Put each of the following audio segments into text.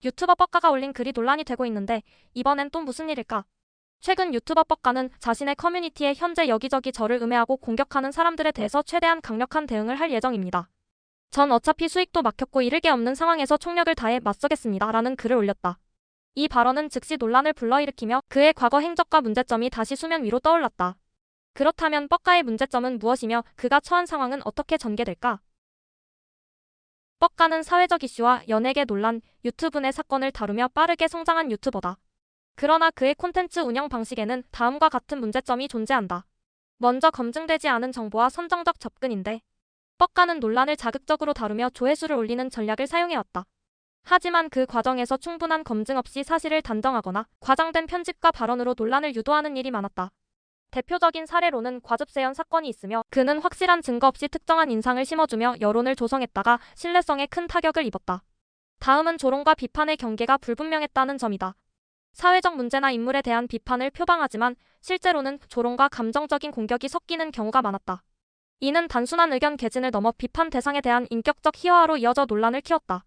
유튜버 뻑가가 올린 글이 논란이 되고 있는데 이번엔 또 무슨 일일까? 최근 유튜버 뻑가는 자신의 커뮤니티에 현재 여기저기 저를 음해하고 공격하는 사람들에 대해서 최대한 강력한 대응을 할 예정입니다. 전 어차피 수익도 막혔고 잃을 게 없는 상황에서 총력을 다해 맞서겠습니다. 라는 글을 올렸다. 이 발언은 즉시 논란을 불러일으키며 그의 과거 행적과 문제점이 다시 수면 위로 떠올랐다. 그렇다면 뻑가의 문제점은 무엇이며 그가 처한 상황은 어떻게 전개될까? 뻑가는 사회적 이슈와 연예계 논란, 유튜브 내 사건을 다루며 빠르게 성장한 유튜버다. 그러나 그의 콘텐츠 운영 방식에는 다음과 같은 문제점이 존재한다. 먼저 검증되지 않은 정보와 선정적 접근인데 뻑가는 논란을 자극적으로 다루며 조회수를 올리는 전략을 사용해왔다. 하지만 그 과정에서 충분한 검증 없이 사실을 단정하거나 과장된 편집과 발언으로 논란을 유도하는 일이 많았다. 대표적인 사례로는 과즙세연 사건이 있으며 그는 확실한 증거 없이 특정한 인상을 심어주며 여론을 조성했다가 신뢰성에 큰 타격을 입었다. 다음은 조롱과 비판의 경계가 불분명했다는 점이다. 사회적 문제나 인물에 대한 비판을 표방하지만 실제로는 조롱과 감정적인 공격이 섞이는 경우가 많았다. 이는 단순한 의견 개진을 넘어 비판 대상에 대한 인격적 희화화로 이어져 논란을 키웠다.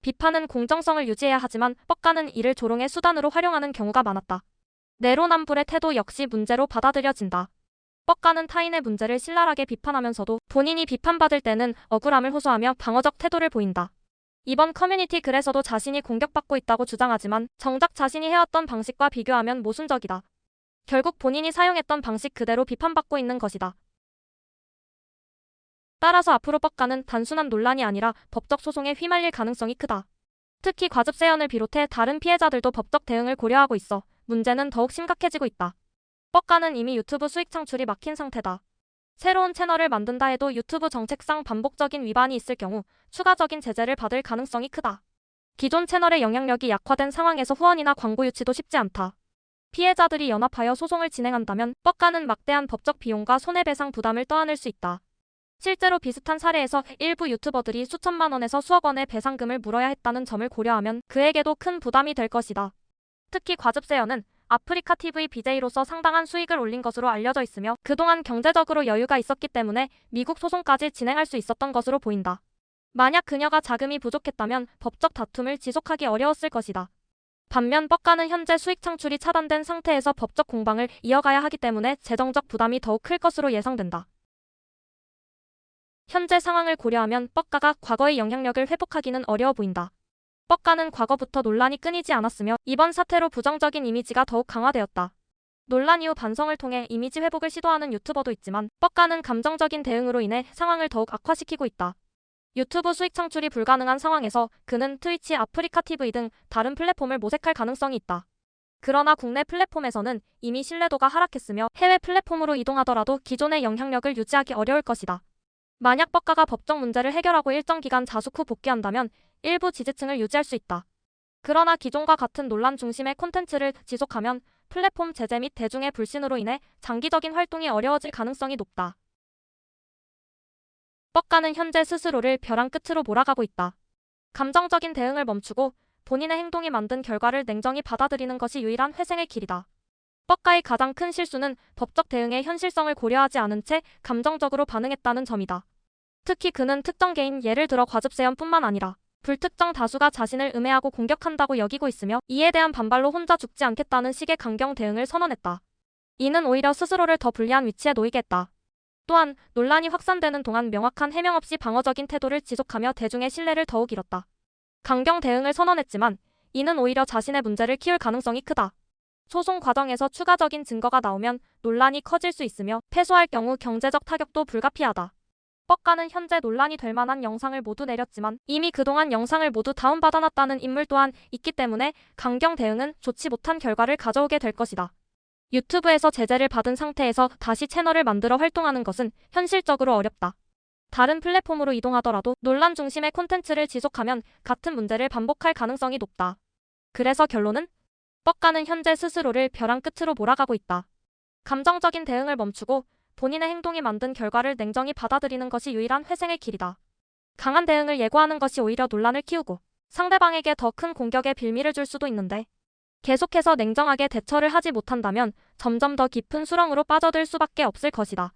비판은 공정성을 유지해야 하지만 뻑가는 이를 조롱의 수단으로 활용하는 경우가 많았다. 내로남불의 태도 역시 문제로 받아들여진다. 뻑가는 타인의 문제를 신랄하게 비판하면서도 본인이 비판받을 때는 억울함을 호소하며 방어적 태도를 보인다. 이번 커뮤니티 글에서도 자신이 공격받고 있다고 주장하지만 정작 자신이 해왔던 방식과 비교하면 모순적이다. 결국 본인이 사용했던 방식 그대로 비판받고 있는 것이다. 따라서 앞으로 뻑가는 단순한 논란이 아니라 법적 소송에 휘말릴 가능성이 크다. 특히 과즙세연을 비롯해 다른 피해자들도 법적 대응을 고려하고 있어 문제는 더욱 심각해지고 있다. 뻑가는 이미 유튜브 수익 창출이 막힌 상태다. 새로운 채널을 만든다 해도 유튜브 정책상 반복적인 위반이 있을 경우 추가적인 제재를 받을 가능성이 크다. 기존 채널의 영향력이 약화된 상황에서 후원이나 광고 유치도 쉽지 않다. 피해자들이 연합하여 소송을 진행한다면 뻑가는 막대한 법적 비용과 손해배상 부담을 떠안을 수 있다. 실제로 비슷한 사례에서 일부 유튜버들이 수천만 원에서 수억 원의 배상금을 물어야 했다는 점을 고려하면 그에게도 큰 부담이 될 것이다. 특히 과즙세연은 아프리카 TV BJ로서 상당한 수익을 올린 것으로 알려져 있으며 그동안 경제적으로 여유가 있었기 때문에 미국 소송까지 진행할 수 있었던 것으로 보인다. 만약 그녀가 자금이 부족했다면 법적 다툼을 지속하기 어려웠을 것이다. 반면 뻑가는 현재 수익 창출이 차단된 상태에서 법적 공방을 이어가야 하기 때문에 재정적 부담이 더욱 클 것으로 예상된다. 현재 상황을 고려하면 뻑가가 과거의 영향력을 회복하기는 어려워 보인다. 뻑가는 과거부터 논란이 끊이지 않았으며 이번 사태로 부정적인 이미지가 더욱 강화되었다. 논란 이후 반성을 통해 이미지 회복을 시도하는 유튜버도 있지만 뻑가는 감정적인 대응으로 인해 상황을 더욱 악화시키고 있다. 유튜브 수익 창출이 불가능한 상황에서 그는 트위치, 아프리카 TV 등 다른 플랫폼을 모색할 가능성이 있다. 그러나 국내 플랫폼에서는 이미 신뢰도가 하락했으며 해외 플랫폼으로 이동하더라도 기존의 영향력을 유지하기 어려울 것이다. 만약 뻑가가 법적 문제를 해결하고 일정 기간 자숙 후 복귀한다면 일부 지지층을 유지할 수 있다. 그러나 기존과 같은 논란 중심의 콘텐츠를 지속하면 플랫폼 제재 및 대중의 불신으로 인해 장기적인 활동이 어려워질 가능성이 높다. 뻑가는 현재 스스로를 벼랑 끝으로 몰아가고 있다. 감정적인 대응을 멈추고 본인의 행동이 만든 결과를 냉정히 받아들이는 것이 유일한 회생의 길이다. 뻑가의 가장 큰 실수는 법적 대응의 현실성을 고려하지 않은 채 감정적으로 반응했다는 점이다. 특히 그는 특정 개인, 예를 들어 과즙세연뿐만 아니라 불특정 다수가 자신을 음해하고 공격한다고 여기고 있으며 이에 대한 반발로 혼자 죽지 않겠다는 식의 강경 대응을 선언했다. 이는 오히려 스스로를 더 불리한 위치에 놓이게 했다. 또한 논란이 확산되는 동안 명확한 해명 없이 방어적인 태도를 지속하며 대중의 신뢰를 더욱 잃었다. 강경 대응을 선언했지만 이는 오히려 자신의 문제를 키울 가능성이 크다. 소송 과정에서 추가적인 증거가 나오면 논란이 커질 수 있으며 패소할 경우 경제적 타격도 불가피하다. 뻑가는 현재 논란이 될 만한 영상을 모두 내렸지만 이미 그동안 영상을 모두 다운받아놨다는 인물 또한 있기 때문에 강경 대응은 좋지 못한 결과를 가져오게 될 것이다. 유튜브에서 제재를 받은 상태에서 다시 채널을 만들어 활동하는 것은 현실적으로 어렵다. 다른 플랫폼으로 이동하더라도 논란 중심의 콘텐츠를 지속하면 같은 문제를 반복할 가능성이 높다. 그래서 결론은? 뻑가는 현재 스스로를 벼랑 끝으로 몰아가고 있다. 감정적인 대응을 멈추고 본인의 행동이 만든 결과를 냉정히 받아들이는 것이 유일한 회생의 길이다. 강한 대응을 예고하는 것이 오히려 논란을 키우고 상대방에게 더 큰 공격의 빌미를 줄 수도 있는데 계속해서 냉정하게 대처를 하지 못한다면 점점 더 깊은 수렁으로 빠져들 수밖에 없을 것이다.